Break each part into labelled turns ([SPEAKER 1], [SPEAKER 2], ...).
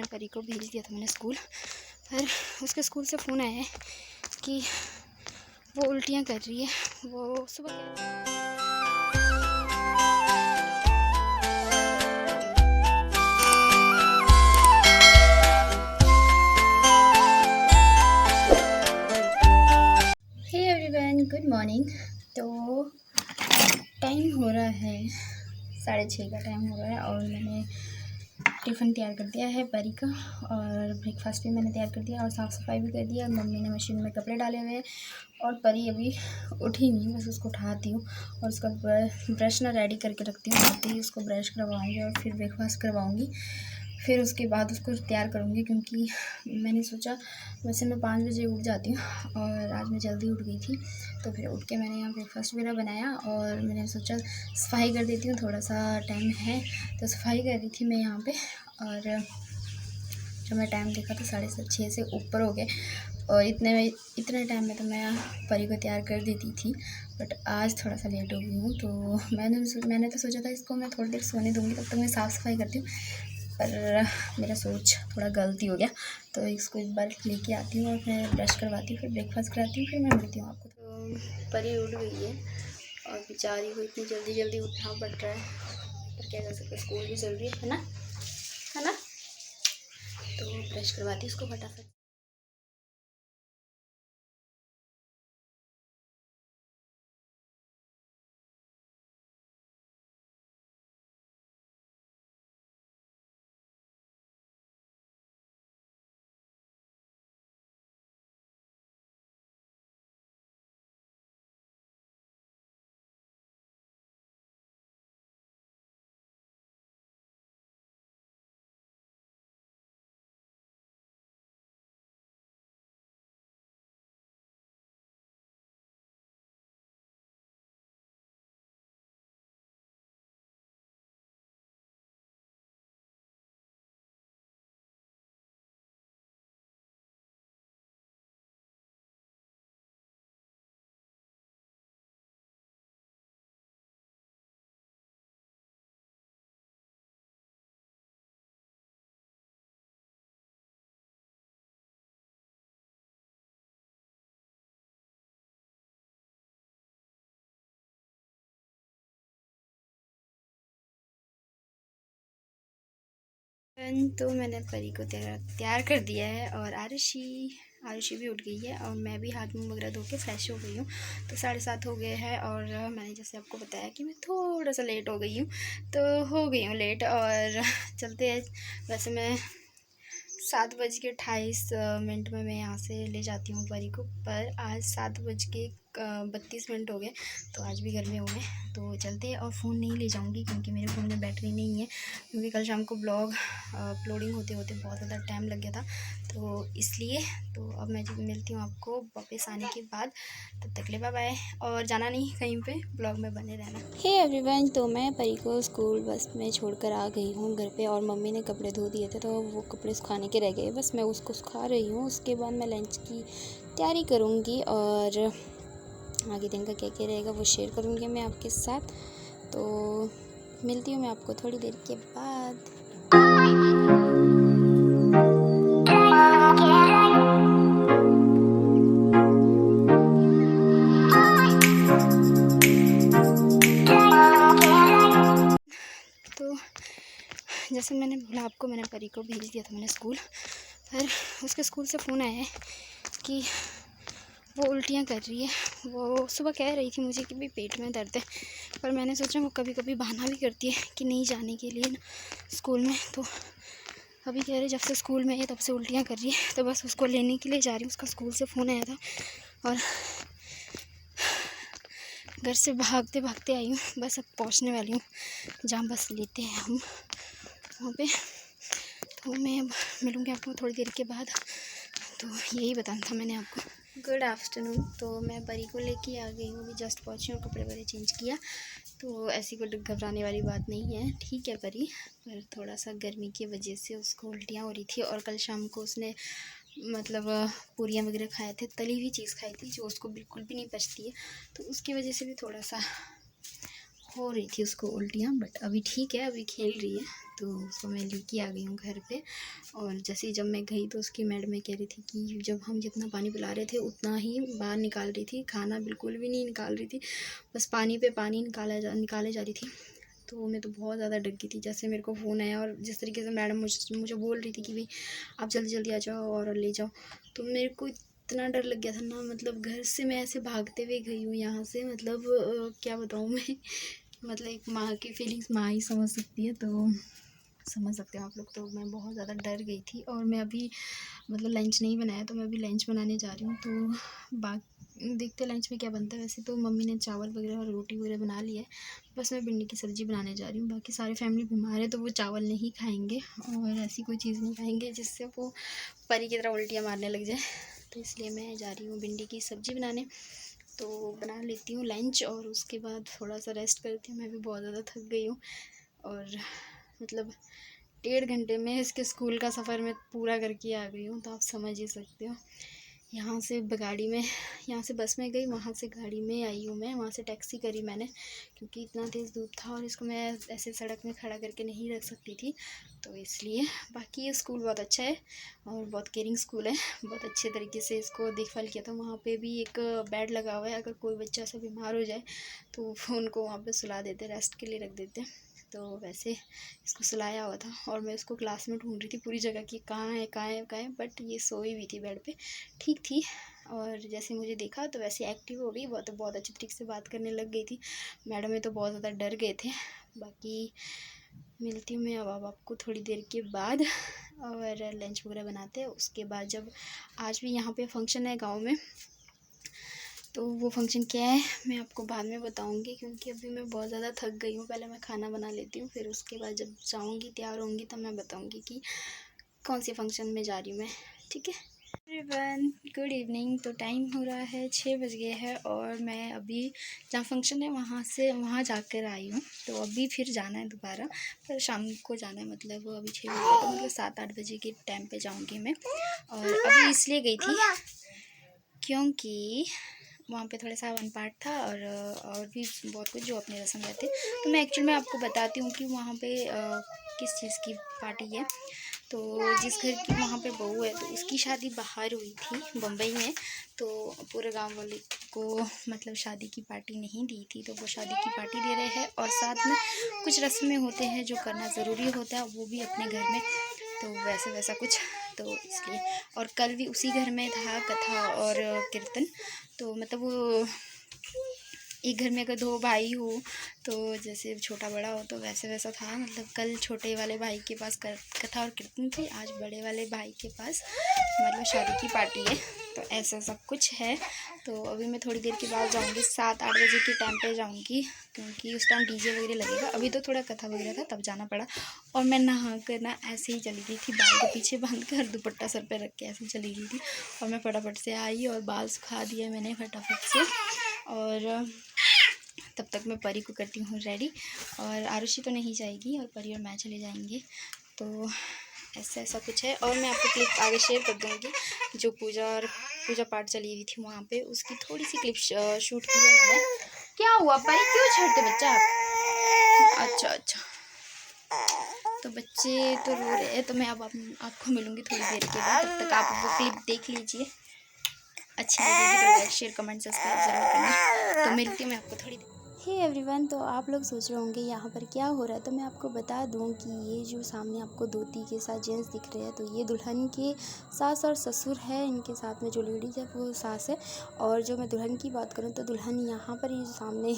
[SPEAKER 1] मैंने परी को भेज दिया था मैंने स्कूल, पर उसके स्कूल से फ़ोन आया है कि वो उल्टियाँ कर रही है। वो सुबह हे एवरीवन, गुड मॉर्निंग। तो टाइम हो रहा है 6:30 का टाइम हो रहा है और मैंने टिफ़िन तैयार कर दिया है परी का, और ब्रेकफास्ट भी मैंने तैयार कर दिया और साफ़ सफाई भी कर दिया। और मम्मी ने मशीन में कपड़े डाले हुए हैं और परी अभी उठी नहीं, बस उसको उठाती हूँ और उसका ब्रश ना रेडी करके रखती हूँ। आते ही उसको ब्रश करवाऊँगी और फिर ब्रेकफास्ट करवाऊँगी, फिर उसके बाद उसको तैयार करूँगी। क्योंकि मैंने सोचा, वैसे मैं 5 बजे उठ जाती हूँ और आज मैं जल्दी उठ गई थी, तो फिर उठ के मैंने यहाँ ब्रेकफास्ट वगैरह बनाया और मैंने सोचा सफाई कर देती हूँ, थोड़ा सा टाइम है। तो सफाई कर रही थी मैं यहाँ पे, और जब मैं टाइम देखा तो 6:30 से ऊपर हो गए। और इतने टाइम में तो मैं परी को तैयार कर देती थी, बट आज थोड़ा सा लेट हो गई हूँ। तो मैंने तो सोचा था इसको मैं थोड़ी देर सोने दूँगी, तब तक मैं साफ़ सफाई करती हूँ, पर मेरा सोच थोड़ा गलती हो गया। तो इसको एक बार लेके आती हूँ और फिर ब्रश करवाती हूँ, फिर ब्रेकफास्ट कराती हूँ, फिर मैं मिलती हूँ आपको। तो परी उठ गई है और बेचारी को इतनी जल्दी जल्दी उठना पड़ रहा है, पर क्या कर सकते, स्कूल भी चल रही है ना, है ना। तो ब्रश करवाती हूँ उसको फटाफट। तो मैंने परी को तैयार कर दिया है और आरुषि भी उठ गई है और मैं भी हाथ मुंह वगैरह धो के फ्रेश हो गई हूँ। तो 7:30 हो गए हैं और मैंने जैसे आपको बताया कि मैं थोड़ा सा लेट हो गई हूँ, तो हो गई हूँ लेट। और चलते हैं, वैसे मैं 7:28 में मैं यहाँ से ले जाती हूँ परी को, पर आज 7:32 हो गए, तो आज भी घर में हुए। तो चलते हैं, और फ़ोन नहीं ले जाऊँगी क्योंकि मेरे फ़ोन में बैटरी नहीं है, क्योंकि कल शाम को ब्लॉग अपलोडिंग होते होते बहुत ज़्यादा टाइम लग गया था, तो इसलिए। तो अब मैं मिलती हूँ आपको वापस आने के बाद, तब तक ले बाय बाय, और जाना नहीं कहीं पे, ब्लॉग में बने रहना। हे एवरीवन, तो मैं परी को स्कूल बस में छोड़कर आ गई हूँ घर पे, और मम्मी ने कपड़े धो दिए थे, तो वो कपड़े सुखाने के रह गए, बस मैं उसको सुखा रही हूँ। उसके बाद मैं लंच की तैयारी करूँगी और आगे दिन का क्या क्या रहेगा वो शेयर करूँगी मैं आपके साथ। तो मिलती हूँ मैं आपको थोड़ी देर के बाद। तो जैसे मैंने बोला आपको, मैंने परी को भेज दिया था मैंने स्कूल, पर उसके स्कूल से फ़ोन आया है कि वो उल्टियाँ कर रही है। वो सुबह कह रही थी मुझे कि भाई पेट में दर्द है, पर मैंने सोचा वो कभी कभी बहाना भी करती है कि नहीं जाने के लिए ना स्कूल में। तो अभी कह रहे जब से स्कूल में है तब से उल्टियाँ कर रही है, तो बस उसको लेने के लिए जा रही हूँ। उसका स्कूल से फ़ोन आया था और घर से भागते भागते आई हूँ, बस अब पहुँचने वाली हूँ जहाँ बस लेते हैं हम, वहाँ पे। तो मैं अब मिलूँगी आपको थोड़ी देर के बाद। तो यही बताना था मैंने आपको। Good afternoon. तो मैं परी को लेके आ गई हूँ, अभी जस्ट पहुँची हूँ, कपड़े वगैरह चेंज किया। तो ऐसी कोई घबराने वाली बात नहीं है, ठीक है परी, पर थोड़ा सा गर्मी की वजह से उसको उल्टियाँ हो रही थी। और कल शाम को उसने मतलब पूरियाँ वगैरह खाए थे, तली हुई चीज़ खाई थी जो उसको बिल्कुल भी नहीं पचती है, तो उसकी वजह से भी थोड़ा सा हो रही थी उसको उल्टियाँ, बट अभी ठीक है, अभी खेल रही है। तो उसको मैं लेके आ गई हूँ घर पे। और जैसे ही जब मैं गई तो उसकी मैडम कह रही थी कि जब हम जितना पानी पिला रहे थे उतना ही बाहर निकाल रही थी, खाना बिल्कुल भी नहीं निकाल रही थी, बस पानी पे पानी निकाले जा रही थी। तो मैं तो बहुत ज़्यादा डर गई थी जैसे मेरे को फ़ोन आया, और जिस तरीके से मैडम मुझे बोल रही थी कि भाई आप जल्दी जल्दी आ जाओ और ले जाओ, तो मेरे को इतना डर लग गया था ना। मतलब घर से मैं ऐसे भागते हुए गई हूँ यहाँ से, मतलब क्या बताऊँ मैं। मतलब एक माँ की फीलिंग्स माँ ही समझ सकती है, तो समझ सकते हो आप लोग। तो मैं बहुत ज़्यादा डर गई थी। और मैं अभी मतलब लंच नहीं बनाया, तो मैं अभी लंच बनाने जा रही हूँ। तो देखते लंच में क्या बनता है। वैसे तो मम्मी ने चावल वगैरह और रोटी वगैरह बना ली है, बस मैं भिंडी की सब्ज़ी बनाने जा रही हूँ। बाकी सारी फैमिली बीमार है, तो वो चावल नहीं खाएंगे और ऐसी कोई चीज़ नहीं खाएंगे जिससे वो परी की तरह उल्टियाँ मारने लग जाए। तो इसलिए मैं जा रही हूँ भिंडी की सब्ज़ी बनाने। तो बना लेती हूँ लंच और उसके बाद थोड़ा सा रेस्ट करती हूँ। मैं भी बहुत ज़्यादा थक गई हूँ। और मतलब 1.5 घंटे में इसके स्कूल का सफ़र मैं पूरा करके आ गई हूँ, तो आप समझ ही सकते हो। यहाँ से गाड़ी में, यहाँ से बस में गई, वहाँ से गाड़ी में आई हूँ मैं। वहाँ से टैक्सी करी मैंने, क्योंकि इतना तेज़ धूप था और इसको मैं ऐसे सड़क में खड़ा करके नहीं रख सकती थी, तो इसलिए। बाकी ये स्कूल बहुत अच्छा है और बहुत केयरिंग स्कूल है। बहुत अच्छे तरीके से इसको देखभाल किया था। वहाँ पे भी एक बेड लगा हुआ है, अगर कोई बच्चा सा बीमार हो जाए तो उनको वहाँ पे सुला देते, रेस्ट के लिए रख देते। तो वैसे इसको सुलाया हुआ था और मैं इसको क्लास में ढूंढ रही थी पूरी जगह कि कहाँ है कहाँ है कहाँ है, बट ये सोई हुई थी बेड पे, ठीक थी। और जैसे मुझे देखा तो वैसे एक्टिव हो गई, बहुत अच्छी तरीके से बात करने लग गई थी। मैडम में तो बहुत ज़्यादा डर गए थे। बाकी मिलती हूँ मैं अब आपको थोड़ी देर के बाद, और लंच वगैरह बनाते हैं। उसके बाद जब आज भी यहाँ पे फंक्शन है गाँव में, तो वो फंक्शन क्या है मैं आपको बाद में बताऊंगी, क्योंकि अभी मैं बहुत ज़्यादा थक गई हूँ। पहले मैं खाना बना लेती हूँ, फिर उसके बाद जब जाऊँगी तैयार होंगी तब मैं बताऊंगी कि कौन सी फंक्शन में जा रही हूँ मैं, ठीक है। Everyone good evening. तो टाइम हो रहा है 6 बज गए हैं और मैं अभी जहाँ फंक्शन है वहाँ जाकर आई हूँ। तो अभी फिर जाना है दोबारा, पर शाम को जाना है। मतलब अभी 6 बजे, तो मतलब 7-8 बजे के टाइम पे जाऊँगी मैं। और अभी इसलिए गई थी क्योंकि वहाँ पे थोड़ा सा वन पार्ट था और भी बहुत कुछ जो अपने रस्म रहते। तो मैं एक्चुअली में आपको बताती हूँ कि वहाँ पे किस चीज़ की पार्टी है। तो जिस घर की वहाँ पे बहू है, तो उसकी शादी बाहर हुई थी बम्बई में। तो पूरे गांव वाले को मतलब शादी की पार्टी नहीं दी थी, तो वो शादी की पार्टी दे रहे हैं। और साथ में कुछ रस्में होते हैं जो करना ज़रूरी होता है, वो भी अपने घर में। तो वैसा कुछ, तो इसलिए। और कल भी उसी घर में था कथा और कीर्तन। तो मतलब वो एक घर में अगर 2 भाई हो तो जैसे छोटा बड़ा हो तो वैसा था। मतलब कल छोटे वाले भाई के पास कथा और कीर्तन थी, आज बड़े वाले भाई के पास मतलब शादी की पार्टी है। तो ऐसा सब कुछ है। तो अभी मैं थोड़ी देर के बाद जाऊंगी, 7-8 बजे के टाइम पे जाऊंगी, क्योंकि उस टाइम डीजे वगैरह लगेगा। अभी तो थोड़ा कथा वगैरह था तब जाना पड़ा। और मैं नहा कर ना ऐसे ही चली गई थी, बाल को पीछे बांध कर दुपट्टा सर पे रख के ऐसे चली गई थी। और मैं फटाफट से आई और बाल सुखा दिया मैंने फटाफट से। और तब तक मैं परी को करती हूँ रेडी, और आरुषि तो नहीं जाएगी और परी और मैं चले जाएंगे। तो ऐसा कुछ है। और मैं आपको क्लिप आगे शेयर कर दूँगी, जो पूजा पाठ चली हुई थी वहाँ पे, उसकी थोड़ी सी क्लिप शूट की है मैंने। क्या हुआ परी, क्यों छेड़ते बच्चा आप? अच्छा, तो बच्चे तो रो रहे हैं। तो मैं अब आपको मिलूँगी थोड़ी देर के बाद, तब तक आप वो क्लिप देख लीजिए। अच्छी लगेगी तो लाइक शेयर कमेंट सब्सक्राइब ज़रूर करना। तो मिलती हूँ मैं आपको थोड़ी देर। हे एवरीवन, तो आप लोग सोच रहे होंगे यहाँ पर क्या हो रहा है। तो मैं आपको बता दूँ कि ये जो सामने आपको धोती के साथ जेंट्स दिख रहे हैं, तो ये दुल्हन के सास और ससुर है। इनके साथ में जो लेडीज़ है वो सास है। और जो मैं दुल्हन की बात करूँ तो दुल्हन यहाँ पर ये सामने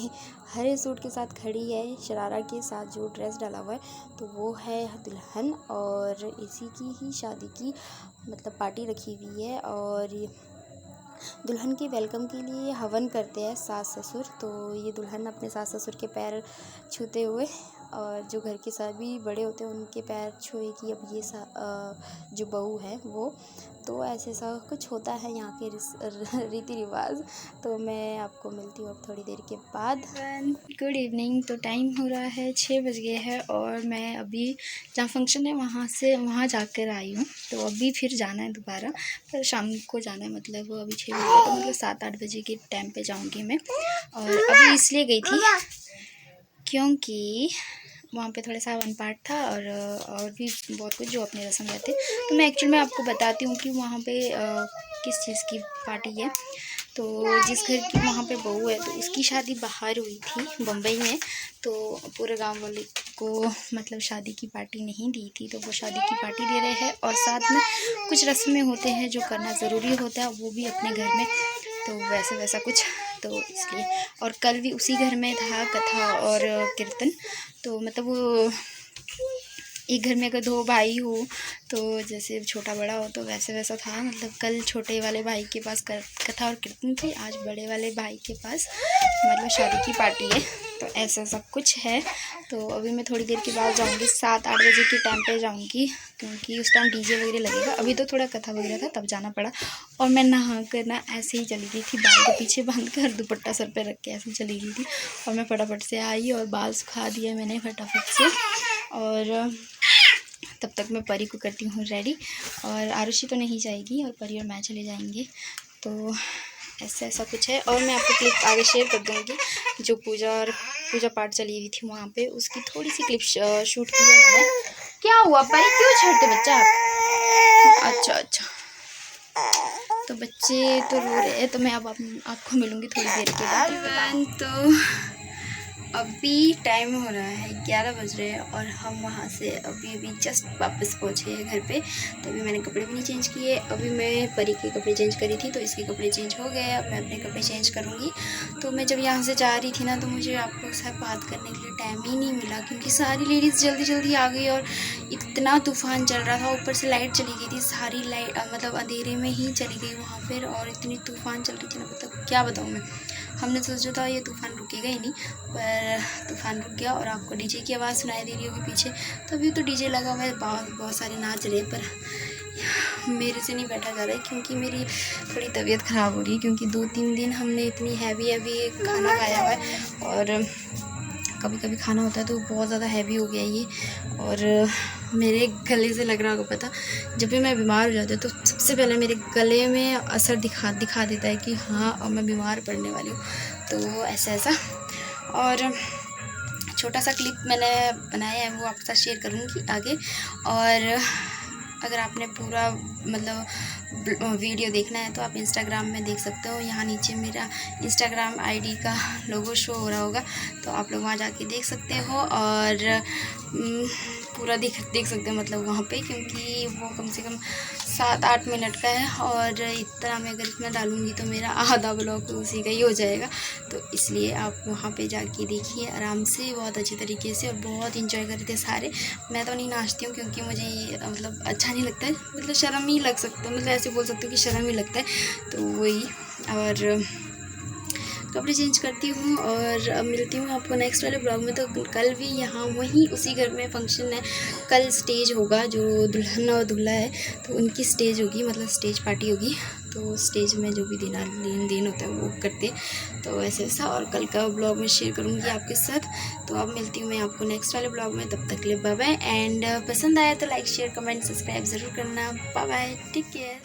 [SPEAKER 1] हरे सूट के साथ खड़ी है, शरारा के साथ जो ड्रेस डाला हुआ है, तो वो है दुल्हन। और इसी की ही शादी की मतलब पार्टी रखी हुई है। और दुल्हन के वेलकम के लिए हवन करते हैं सास ससुर। तो ये दुल्हन अपने सास ससुर के पैर छूते हुए, और जो घर के सभी बड़े होते हैं उनके पैर छुएगी अब ये जो बहू है वो। तो ऐसे सा कुछ होता है यहाँ के रीति रिवाज। तो मैं आपको मिलती हूँ अब थोड़ी देर के बाद। Good evening. तो टाइम हो रहा है 6 बज गए हैं और मैं अभी जहाँ फंक्शन है वहाँ जाकर आई हूँ। तो अभी फिर जाना है दोबारा, पर शाम को जाना है। मतलब अभी 6 बजे, तो मतलब 7-8 बजे के टाइम पे जाऊँगी मैं। और अभी इसलिए गई थी क्योंकि वहाँ पे थोड़ा सा वन पार्ट था और भी बहुत कुछ जो अपने रस्म रहते। तो मैं एक्चुअल में आपको बताती हूँ कि वहाँ पे किस चीज़ की पार्टी है। तो जिस घर की वहाँ पे बहू है तो उसकी शादी बाहर हुई थी बम्बई में। तो पूरे गांव वाले को मतलब शादी की पार्टी नहीं दी थी, तो वो शादी की पार्टी दे रहे हैं और साथ में कुछ रस्में होते हैं जो करना ज़रूरी होता है, वो भी अपने घर में। तो वैसा कुछ, तो इसलिए। और कल भी उसी घर में था कथा और कीर्तन। तो मतलब वो एक घर में अगर 2 भाई हो तो जैसे छोटा बड़ा हो तो वैसा था। मतलब कल छोटे वाले भाई के पास कथा और कीर्तन थी, आज बड़े वाले भाई के पास मतलब शादी की पार्टी है। तो ऐसा सब कुछ है। तो अभी मैं थोड़ी देर के बाद जाऊंगी, 7-8 बजे के टाइम पे जाऊंगी, क्योंकि उस टाइम डीजे वगैरह लगेगा। अभी तो थोड़ा कथा वगैरह था तब जाना पड़ा। और मैं नहा कर ना ऐसे ही चली गई थी, बाल के पीछे बांध कर दुपट्टा सर पे रख के ऐसे चली गई थी। और मैं फटाफट से आई और बाल सुखा दिया मैंने फटाफट से। और तब तक मैं परी को करती हूँ रेडी, और आरुषि तो नहीं जाएगी और परी और मैं चले जाएंगे। तो ऐसा कुछ है। और मैं आपको क्लिप आगे शेयर कर दूँगी, जो पूजा पाठ चली हुई थी वहाँ पे, उसकी थोड़ी सी क्लिप शूट की है मैंने। क्या हुआ परी, क्यों छेड़ते बच्चा आप? अच्छा तो बच्चे तो रो रहे हैं। तो मैं अब आपको मिलूँगी थोड़ी देर के बाद। तो अभी टाइम हो रहा है 11 बज रहे हैं और हम वहाँ से अभी जस्ट वापस पहुँचे हैं घर पे। तो अभी मैंने कपड़े भी नहीं चेंज किए। अभी मैं परी के कपड़े चेंज करी थी तो इसके कपड़े चेंज हो गए। अब मैं अपने कपड़े चेंज करूँगी। तो मैं जब यहाँ से जा रही थी ना, तो मुझे आप लोग से बात करने के लिए टाइम ही नहीं मिला, क्योंकि सारी लेडीज़ जल्दी आ गई और इतना तूफ़ान चल रहा था। ऊपर से लाइट चली गई थी, सारी लाइट मतलब अंधेरे में ही चली गई वहाँ पर। और इतनी तूफ़ान चल रही थी ना, मतलब क्या बताऊँ मैं। हमने सोचा था ये तूफ़ान रुकेगा ही नहीं, पर तूफ़ान रुक गया। और आपको डीजे की आवाज़ सुनाई दे रही होगी पीछे। तो अभी तो डीजे लगा हुआ है, बहुत सारे नाच रहे हैं, पर मेरे से नहीं बैठा जा रहा है क्योंकि मेरी थोड़ी तबीयत ख़राब हो रही है। क्योंकि 2-3 दिन हमने इतनी हैवी खाना खाया हुआ है, और कभी खाना होता है तो बहुत ज़्यादा हैवी हो गया ये। और मेरे गले से लग रहा होगा पता, जब भी मैं बीमार हो जाती हूँ तो सबसे पहले मेरे गले में असर दिखा देता है कि हाँ अब मैं बीमार पड़ने वाली हूँ। तो ऐसा और छोटा सा क्लिप मैंने बनाया है, वो आपके साथ शेयर करूँगी आगे। और अगर आपने पूरा मतलब वीडियो देखना है तो आप इंस्टाग्राम में देख सकते हो। यहाँ नीचे मेरा इंस्टाग्राम आईडी का लोगो शो हो रहा होगा, तो आप लोग वहाँ जाके देख सकते हो। और पूरा देख सकते हो मतलब वहाँ पे, क्योंकि वो कम से कम 7-8 मिनट का है। और इतना मैं अगर इसमें डालूँगी तो मेरा आधा ब्लॉग तो उसी का ही हो जाएगा। तो इसलिए आप वहाँ पे जाके देखिए आराम से, बहुत अच्छी तरीके से। और बहुत इंजॉय कर रहे थे सारे। मैं तो नहीं नाचती हूँ क्योंकि मुझे मतलब अच्छा नहीं लगता है, मतलब शर्म ही लग सकता है, मतलब ऐसे बोल सकते हो कि शर्म ही लगता है। तो वही, और कपड़े चेंज करती हूँ और मिलती हूँ आपको नेक्स्ट वाले ब्लॉग में। तो कल भी यहाँ वहीं उसी घर में फंक्शन है। कल स्टेज होगा, जो दुल्हन और दूल्हा है तो उनकी स्टेज होगी, मतलब स्टेज पार्टी होगी। तो स्टेज में जो भी लेन देन होता है वो करते। तो ऐसा और कल का ब्लॉग में शेयर करूँगी आपके साथ। तो अब मिलती हूँ मैं आपको नेक्स्ट वाले ब्लॉग में। तब तक के लिए बाय बाय। एंड पसंद आया तो लाइक शेयर कमेंट सब्सक्राइब ज़रूर करना। Bye bye, take care.